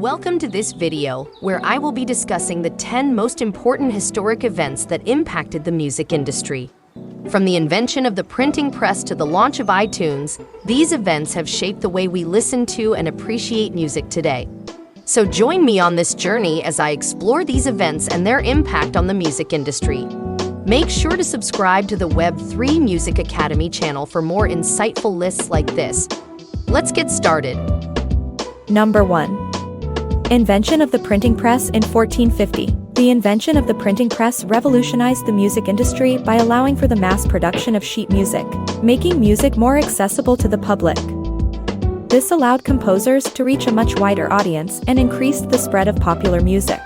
Welcome to this video, where I will be discussing the 10 most important historic events that impacted the music industry. From the invention of the printing press to the launch of iTunes, these events have shaped the way we listen to and appreciate music today. So join me on this journey as I explore these events and their impact on the music industry. Make sure to subscribe to the Web3 Music Academy channel for more insightful lists like this. Let's get started. Number 1. Invention of the printing press in 1450. The invention of the printing press revolutionized the music industry by allowing for the mass production of sheet music, making music more accessible to the public. This allowed composers to reach a much wider audience and increased the spread of popular music.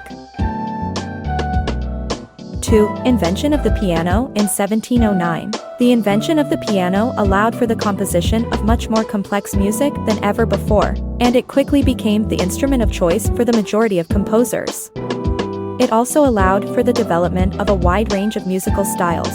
2. Invention of the piano in 1709. The invention of the piano allowed for the composition of much more complex music than ever before, and it quickly became the instrument of choice for the majority of composers. It also allowed for the development of a wide range of musical styles.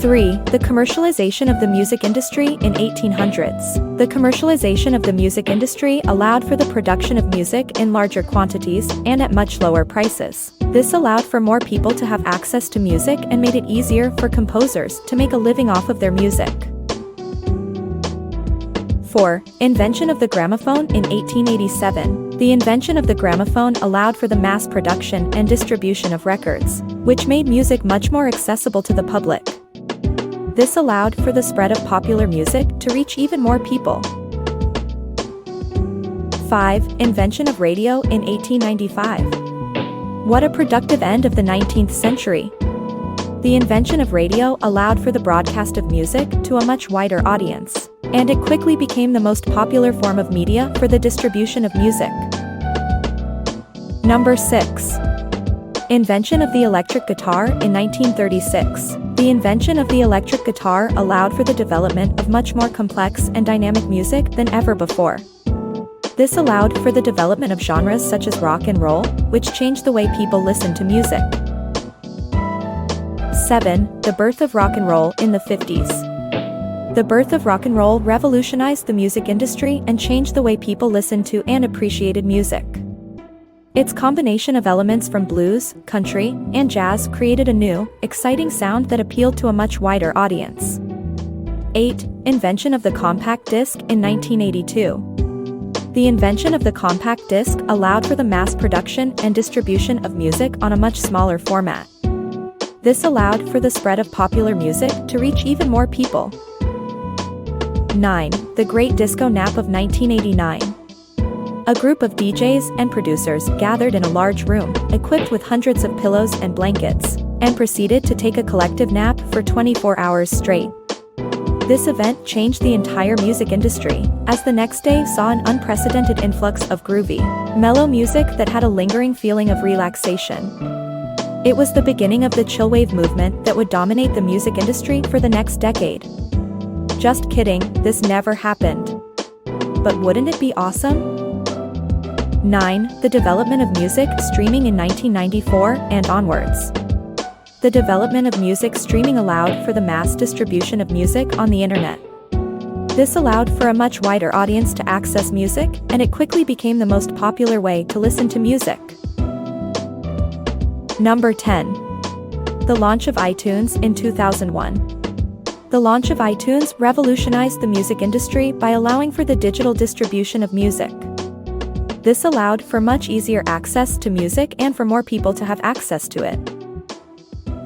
3. The commercialization of the music industry in 1800s. The commercialization of the music industry allowed for the production of music in larger quantities and at much lower prices. This allowed for more people to have access to music and made it easier for composers to make a living off of their music. 4. Invention of the gramophone in 1887. The invention of the gramophone allowed for the mass production and distribution of records, which made music much more accessible to the public. This allowed for the spread of popular music to reach even more people. 5. Invention of radio in 1895. What a productive end of the 19th century! The invention of radio allowed for the broadcast of music to a much wider audience, and it quickly became the most popular form of media for the distribution of music. Number 6. Invention of the electric guitar in 1936. The invention of the electric guitar allowed for the development of much more complex and dynamic music than ever before. This allowed for the development of genres such as rock and roll, which changed the way people listen to music. 7. The birth of rock and roll in the 50s. The birth of rock and roll revolutionized the music industry and changed the way people listened to and appreciated music. Its combination of elements from blues, country, and jazz created a new, exciting sound that appealed to a much wider audience. 8. Invention of the compact disc in 1982. The invention of the compact disc allowed for the mass production and distribution of music on a much smaller format. This allowed for the spread of popular music to reach even more people. 9. The Great Disco Nap of 1989. A group of DJs and producers gathered in a large room, equipped with hundreds of pillows and blankets, and proceeded to take a collective nap for 24 hours straight. This event changed the entire music industry, as the next day saw an unprecedented influx of groovy, mellow music that had a lingering feeling of relaxation. It was the beginning of the chillwave movement that would dominate the music industry for the next decade. Just kidding, this never happened. But wouldn't it be awesome? 9. The development of music streaming in 1994 and onwards. The development of music streaming allowed for the mass distribution of music on the internet. This allowed for a much wider audience to access music, and it quickly became the most popular way to listen to music. Number 10. The launch of iTunes in 2001. The launch of iTunes revolutionized the music industry by allowing for the digital distribution of music. This allowed for much easier access to music and for more people to have access to it.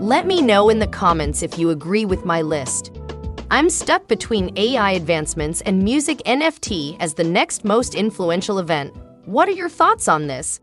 Let me know in the comments if you agree with my list. I'm stuck between AI advancements and music NFT as the next most influential event. What are your thoughts on this?